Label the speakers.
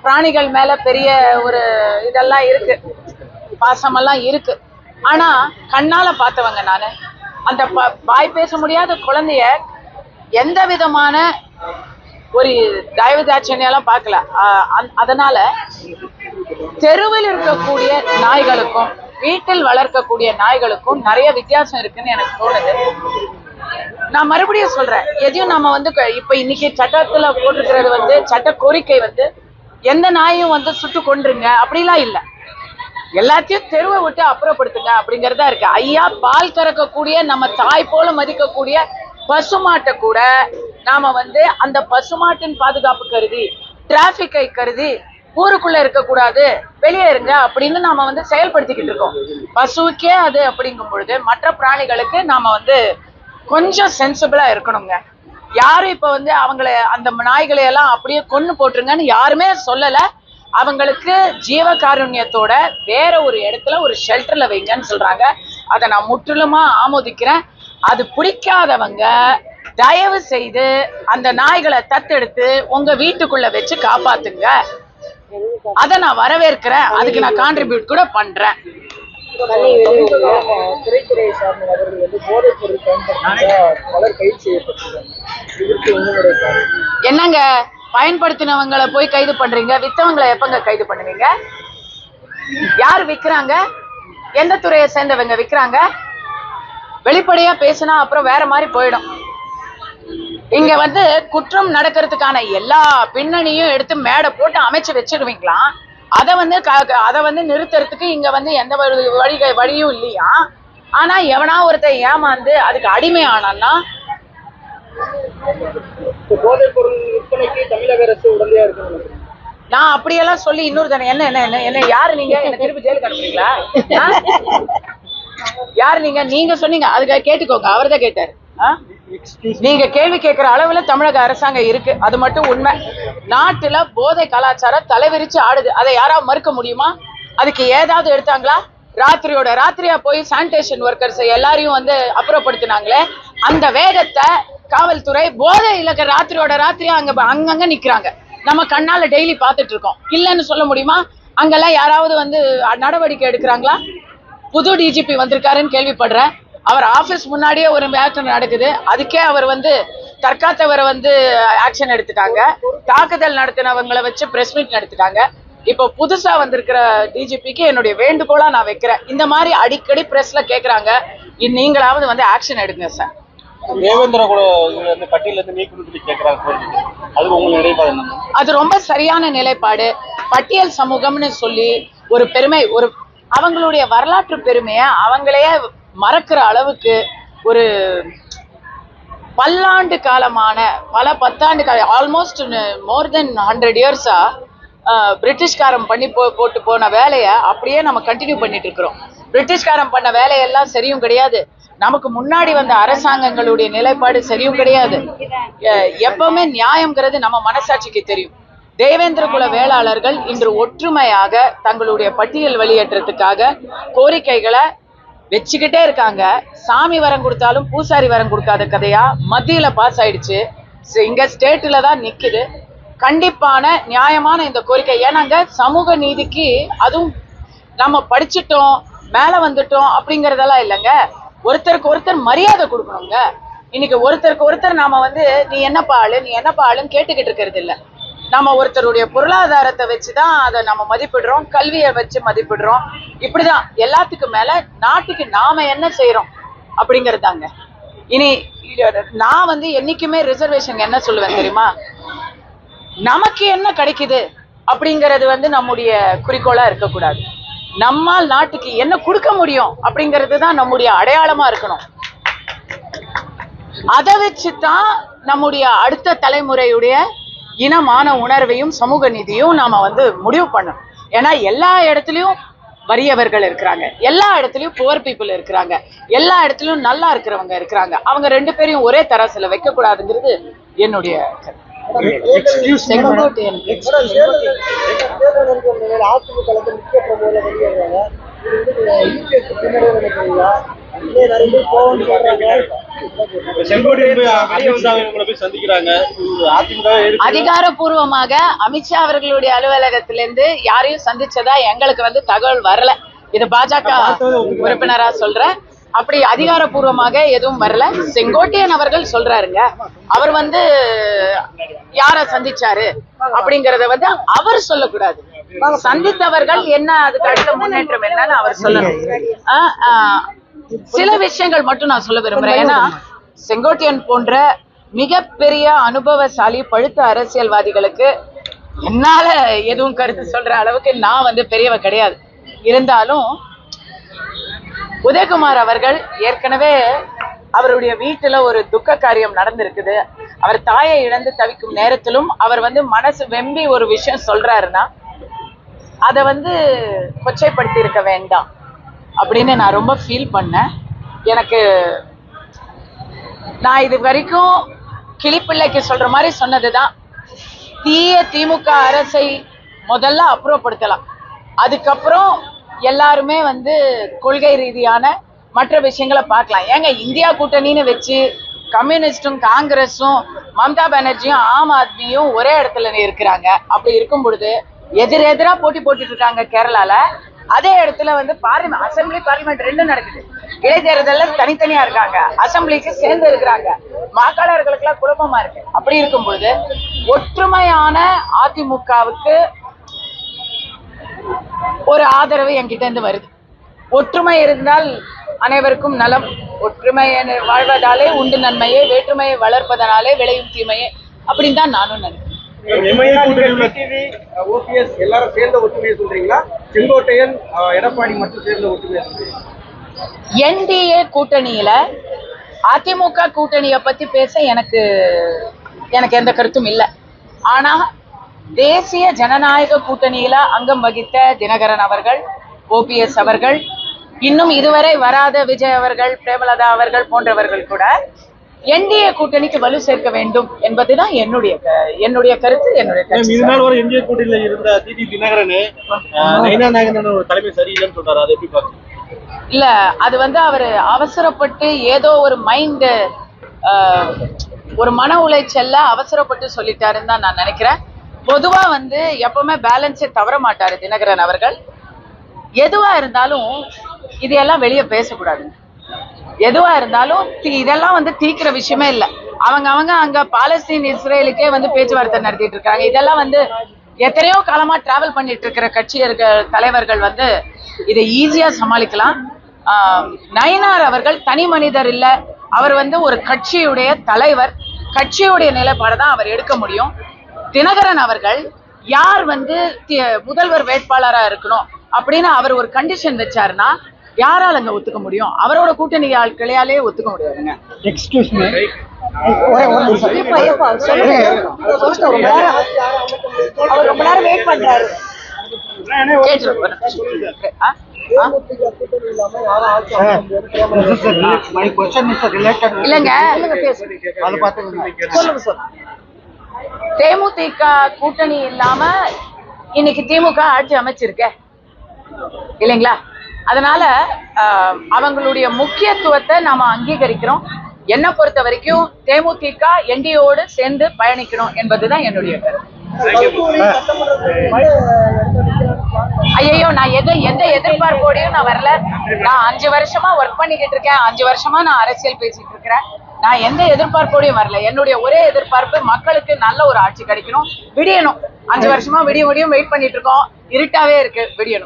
Speaker 1: பிராணிகள் மேல பெரிய ஒரு இதெல்லாம் இருக்கு, பாசமெல்லாம் இருக்கு. ஆனா கண்ணால பார்த்தவங்க நானு. அந்த வாய் பேச முடியாத குழந்தைய எந்த விதமான ஒரு தயவு தாட்சணியெல்லாம் பார்க்கல. அதனால தெருவில் இருக்கக்கூடிய நாய்களுக்கும் வீட்டில் வளர்க்கக்கூடிய நாய்களுக்கும் நிறைய வித்தியாசம் இருக்குன்னு எனக்கு தோணுது. நான் மறுபடியும் சொல்றேன், எதையும் நம்ம வந்து இப்ப இன்னைக்கு சட்டத்துல போட்டிருக்கிறது சட்ட கோரிக்கை எந்த நாயும் சுட்டு கொன்றுங்க அப்படிலாம் இல்லை, எல்லாத்தையும் தெருவை விட்டு அப்புறப்படுத்துங்க அப்படிங்கறதா இருக்கு. ஐயா, பால் கறக்கக்கூடிய நம்ம தாய் போல மதிக்கக்கூடிய பசுமாட்டை கூட நாம அந்த பசுமாட்டின் பாதுகாப்பு கருதி, டிராபிக்கை கருதி ஊருக்குள்ள இருக்கக்கூடாது, வெளியே இருங்க அப்படின்னு நாம செயல்படுத்திக்கிட்டு இருக்கோம். பசுவுக்கே அது அப்படிங்கும் பொழுது மற்ற பிராணிகளுக்கு நாம கொஞ்சம் சென்சிபிளா இருக்கணுங்க. யாரும் இப்ப அவங்களை அந்த நாய்களை எல்லாம் அப்படியே கொன்னு போட்டுருங்கன்னு யாருமே சொல்லல. அவங்களுக்கு ஜீவகாருண்யத்தோட வேற ஒரு இடத்துல ஒரு ஷெல்டர்ல வைங்கன்னு சொல்றாங்க. அதை நான் முற்றிலுமா ஆமோதிக்கிறேன். அது பிடிக்காதவங்க தயவு செய்து அந்த நாய்களை தத்தெடுத்து உங்க வீட்டுக்குள்ள வச்சு காப்பாத்துங்க. அதை நான் வரவேற்கிறேன். அதுக்கு நான் கான்ட்ரிபியூட் கூட பண்றேன்.
Speaker 2: திரைத்துறையை சார்ந்த நபர்கள் போதைப் பொருள் பலர் கைது செய்யப்பட்டிருக்காங்க.
Speaker 1: என்னங்க, பயன்படுத்தினவங்களை போய் கைது பண்றீங்க, வித்தவங்களை எப்பங்க கைது பண்ணுவீங்க? யார் விக்கிறாங்க? எந்த துறையை சேர்ந்தவங்க விக்கிறாங்க? வெளிப்படையா பேசினா அப்புறம் வேற மாதிரி போயிடும். இங்க குற்றம் நடக்கிறதுக்கான எல்லா பின்னணியும் எடுத்து மேடை போட்டு அமைச்சு வச்சிருவீங்களா? அதை நிறுத்துறதுக்கு இங்க எந்த வழியும் இல்லையா? ஆனா எவனா ஒருத்தன் ஏமாந்து அதுக்கு அடிமை ஆனான்னா,
Speaker 2: போதைப் பொருள் விற்பனைக்கு தமிழக அரசு உடனடியா இருக்கு.
Speaker 1: நான் அப்படியெல்லாம் சொல்லி இன்னொரு தானே என்ன என்ன என்ன யாரு நீங்க? என்ன திருப்பி ஜெயிலுக்கு அனுப்புறீங்களா? யாரு நீங்க? நீங்க சொன்னீங்க, அதுக்காக கேட்டுக்கோங்க. அவர் தான் கேட்டாரு. நீங்க கேள்வி கேட்கிற அளவுல தமிழக அரசாங்கம் இருக்கு, அது மட்டும் உண்மை. நாட்டுல போதை கலாச்சாரம் தலைவிரிச்சு ஆடுது. அதை யாராவது மறுக்க முடியுமா? அதுக்கு ஏதாவது எடுத்தாங்களா? ராத்திரியோட ராத்திரியா போய் சானிடேஷன் ஒர்க்கர்ஸ் எல்லாரையும் அப்புறப்படுத்தினாங்களே, அந்த வேகத்தை காவல்துறை போதை இலக்க ராத்திரியோட ராத்திரியா அங்கங்க நிக்கிறாங்க. நம்ம கண்ணால டெய்லி பார்த்துட்டு இருக்கோம். இல்லைன்னு சொல்ல முடியுமா? அங்கெல்லாம் யாராவது நடவடிக்கை எடுக்கிறாங்களா? புது டிஜிபி வந்திருக்காருன்னு கேள்விப்படுறேன். அவர் ஆபீஸ் முன்னாடியே ஒரு மேட்டர் நடக்குது, அதுக்கே அவர் தற்காத்தவரை ஆக்ஷன் எடுத்துட்டாங்க. தாக்குதல் நடத்தினவங்களை வச்சு பிரஸ் மீட் நடத்திட்டாங்க. இப்போ புதுசா வந்திருக்கிற டிஜிபிக்கு என்னுடைய வேண்டுகோளா நான் வைக்கிறேன், இந்த மாதிரி அடிக்கடி பிரஸ்ல கேட்கறாங்க, நீங்களாவது ஆக்ஷன் எடுங்க சார்.
Speaker 2: தேவேந்திர கூட பட்டியல இருந்து நீக்கி கேட்கறாங்க, அது உங்க நிலைப்பாடு என்ன?
Speaker 1: அது ரொம்ப சரியான நிலைப்பாடு. பட்டியல் சமூகம்னு சொல்லி ஒரு பெருமை, ஒரு அவங்களுடைய வரலாற்று பெருமையை அவங்களையே மறக்கிற அளவுக்கு ஒரு பல்லாண்டு காலமான பல பத்தாண்டு காலம், ஆல்மோஸ்ட் மோர் தென் 100 இயர்ஸா பிரிட்டிஷ்காரன் பண்ணி போட்டு போன வேலையை அப்படியே நம்ம கண்டினியூ பண்ணிட்டு இருக்கிறோம். பிரிட்டிஷ்காரன் பண்ண வேலையெல்லாம் சரியும் கிடையாது, நமக்கு முன்னாடி வந்த அரசாங்கங்களுடைய நிலைப்பாடு சரியும் கிடையாது. எப்பவுமே நியாயம்ங்கிறது நம்ம மனசாட்சிக்கு தெரியும். தேவேந்திர குல வேளாளர்கள் இன்று ஒற்றுமையாக தங்களுடைய பட்டியல் வெளியேற்றத்துக்காக கோரிக்கைகளை வச்சுக்கிட்டே இருக்காங்க. சாமி வரம் கொடுத்தாலும் பூசாரி வரம் கொடுக்காத கதையா மத்தியில பாஸ் ஆயிடுச்சு, இங்க ஸ்டேட்ல தான் நிக்குது. கண்டிப்பான நியாயமான இந்த கோரிக்கை. ஏன்னாங்க சமூக நீதிக்கு அதுவும் நம்ம படிச்சுட்டோம் மேல வந்துட்டோம் அப்படிங்கறதெல்லாம் இல்லைங்க, ஒருத்தருக்கு ஒருத்தர் மரியாதை கொடுக்கணுங்க. இன்னைக்கு ஒருத்தருக்கு ஒருத்தர் நாம நீ என்னப்பா ஆளு நீ என்னப்பா ஆளுன்னு கேட்டுக்கிட்டு இருக்கிறது இல்லை. நம்ம ஒருத்தருடைய பொருளாதாரத்தை வச்சுதான் அதை நம்ம மதிப்பிடுறோம், கல்வியை வச்சு மதிப்பிடுறோம். இப்படிதான் எல்லாத்துக்கும் மேல நாட்டுக்கு நாம என்ன செய்யறோம் அப்படிங்கறதாங்க. இனி நான் என்னைக்குமே ரிசர்வேஷன் என்ன சொல்லுவேன் தெரியுமா? நமக்கு என்ன கிடைக்குது அப்படிங்கிறது நம்முடைய குறிக்கோளா இருக்கக்கூடாது. நம்மால் நாட்டுக்கு என்ன கொடுக்க முடியும் அப்படிங்கிறது தான் நம்முடைய அடையாளமா இருக்கணும். அதை வச்சுதான் நம்முடைய அடுத்த தலைமுறையுடைய இனமான உணர்வையும் சமூக நீதியும் நாம முடிவு பண்ணணும். ஏன்னா எல்லா இடத்துலயும் வறியவர்கள் இருக்கிறாங்க, எல்லா இடத்துலயும் புவர் பீப்புள் இருக்கிறாங்க, எல்லா இடத்துலயும் நல்லா இருக்கிறவங்க இருக்கிறாங்க. அவங்க ரெண்டு பேரையும் ஒரே தராசுல வைக்க கூடாதுங்கிறது என்னுடைய
Speaker 2: செங்கோட்டையன் போய் அமித்ஷா இவங்களை போய் சந்திக்கிறாங்க. அதிமுக
Speaker 1: அதிகாரப்பூர்வமாக அமித்ஷா அவர்களுடைய அலுவலகத்திலிருந்து யாரையும் சந்திச்சதா எங்களுக்கு வந்து தகவல் வரல. இது பாஜக உறுப்பினரா சொல்றேன். அப்படி அதிகாரப்பூர்வமாக எதுவும் வரல. செங்கோட்டையன் அவர்கள் சொல்றாருங்க, அவர் வந்து யார சந்திச்சாரு அப்படிங்கறத வந்து அவர் சொல்லக்கூடாது. சந்தித்தவர்கள் என்ன, அதுக்கு அடுத்த முன்னேற்றம் என்னன்னு அவர் சொல்லணும். சில விஷயங்கள் மட்டும் நான் சொல்ல விரும்புறேன். ஏன்னா செங்கோட்டையன் போன்ற மிகப்பெரிய அனுபவசாலி பழுத்த அரசியல்வாதிகளுக்கு என்னால எதுவும் கருத்து சொல்ற அளவுக்கு நான் வந்து பெரியவ கிடையாது. இருந்தாலும் உதயகுமார் அவர்கள் ஏற்கனவே அவருடைய வீட்டுல ஒரு துக்க காரியம் நடந்திருக்குது. அவர் தாயை இழந்து தவிக்கும் நேரத்திலும் அவர் வந்து மனசு வெம்பி ஒரு விஷயம் சொல்றாருன்னா அதை வந்து கொச்சைப்படுத்தி இருக்க வேண்டாம் அப்படின்னு நான் ரொம்ப ஃபீல் பண்ணேன். எனக்கு நான் இது வரைக்கும் கிளிப்பிள்ளைக்கு சொல்ற மாதிரி சொன்னதுதான், தீய திமுக அரசை முதல்ல அப்புறப்படுத்தலாம், அதுக்கப்புறம் எல்லாருமே வந்து கொள்கை ரீதியான மற்ற விஷயங்களை பார்க்கலாம். ஏங்க இந்தியா கூட்டணின்னு வச்சு கம்யூனிஸ்டும் காங்கிரஸும் மம்தா பானர்ஜியும் ஆம் ஆத்மியும் ஒரே இடத்துல இருக்கிறாங்க. அப்படி இருக்கும் பொழுது எதிரெதிரா போட்டி போட்டுட்டு இருக்காங்க கேரளால. அதே இடத்துல வந்து அசம்பிளி பார்லிமெண்ட் ரெண்டும் நடக்குது. இடைத்தேர்தல்ல தனித்தனியா இருக்காங்க, அசம்பிளிக்கு சேர்ந்து இருக்கிறாங்க. வாக்காளர்களுக்கு எல்லாம் குழப்பமா இருக்கு. அப்படி இருக்கும் பொழுது ஒற்றுமையான அதிமுகவுக்கு ஒரு ஆதரவு என்கிட்ட இருந்து வருது. ஒற்றுமை இருந்தால் அனைவருக்கும் நலம். ஒற்றுமை வாழ்வதாலே உண்டு நன்மையே, வேற்றுமையை வளர்ப்பதனாலே விளையும் தீமையே அப்படின்னு தான் நானும் நினைக்கிறேன்.
Speaker 3: எல்லாரும் சேர்ந்த ஒற்றுமையை சொல்றீங்களா, செங்கோட்டையன் எடப்பாடி மட்டும் சேர்ந்த ஒற்றுமையை சொல்றீங்களா?
Speaker 1: என்டிஏ கூட்டணியில அதிமுக கூட்டணியை பத்தி பேச எனக்கு எந்த கருத்தும் இல்லை. ஆனா தேசிய ஜனநாயக கூட்டணியில அங்கம் வகித்த தினகரன் அவர்கள், ஓபிஎஸ் அவர்கள், இன்னும் இதுவரை வராத விஜய் அவர்கள், பிரேமலதா அவர்கள் போன்றவர்கள் கூட என்டிஏ கூட்டணிக்கு வலு சேர்க்க வேண்டும் என்பதுதான் என்னுடைய கருத்து.
Speaker 2: இதனால் ஒரு என்டிஏ கூட்டணியில இருந்த டிடி தினகரன் நயினா நாகேந்திரன் ஒரு தலைமை சரியில்லைன்னு சொல்றாரு, அதை எப்படி பாக்குறீங்க?
Speaker 1: இல்ல, அது வந்து அவர் அவசரப்பட்டு ஏதோ ஒரு ஒரு மன உளைச்சல்ல அவசரப்பட்டு சொல்லிட்டாருன்னு தான் நான் நினைக்கிறேன். பொதுவா வந்து எப்பவுமே பேலன்ஸே தவற மாட்டாரு தினகரன் அவர்கள். எதுவா இருந்தாலும் இதெல்லாம் வெளியே பேசக்கூடாது. எதுவா இருந்தாலும் இதெல்லாம் வந்து தீக்கிற விஷயமே இல்லை. அவங்க அங்க பாலஸ்தீன் இஸ்ரேலுக்கே வந்து பேச்சுவார்த்தை நடத்திட்டு இருக்காங்க. இதெல்லாம் வந்து எத்தனையோ காலமா டிராவல் பண்ணிட்டு இருக்கிற தலைவர்கள் வந்து இதை ஈஸியா சமாளிக்கலாம். நயினார் அவர்கள் தனி மனிதர் இல்ல, அவர் வந்து ஒரு கட்சியுடைய தலைவர். கட்சியுடைய நிலைப்பாடு தான் அவர் எடுக்க முடியும். தினகரன் அவர்கள் யார் வந்து முதல்வர் வேட்பாளரா இருக்கணும் அப்படின்னு அவர் ஒரு கண்டிஷன் வச்சாருன்னா யாரால அங்க ஒத்துக்க முடியும்? அவரோட கூட்டணி ஆட்களையாலே ஒத்துக்க முடியாதுங்க.
Speaker 3: எக்ஸ்கியூஸ் மீ,
Speaker 1: அவர் ரொம்ப நேரம் வெயிட் பண்றாரு. இல்லங்க, தேமுதிக கூட்டணி இல்லாம இன்னைக்கு திமுக ஆட்சி அமைச்சிருக்க இல்லைங்களா? அதனால அவங்களுடைய முக்கியத்துவத்தை நாம அங்கீகரிக்கிறோம். என்னை பொறுத்த வரைக்கும் தேமுதிக என்டிஏவோடு சேர்ந்து பயணிக்கணும் என்பதுதான் என்னுடைய கருத்து. ஐயோ, நான் எந்த எதிர்பார்ப்போடையும் நான் வரல. நான் 5 வருஷமா ஒர்க் பண்ணிக்கிட்டு இருக்கேன். 5 வருஷமா நான் அரசியல் பேசிட்டு இருக்கிறேன். நான் எந்த எதிர்பார்ப்போடையும் வரல. என்னுடைய ஒரே எதிர்பார்ப்பு மக்களுக்கு நல்ல ஒரு ஆட்சி கிடைக்கணும், விடியணும். 5 வருஷமா விடியும் வெயிட் பண்ணிட்டு இருக்கோம். இருட்டாவே இருக்கு, விடியணும்.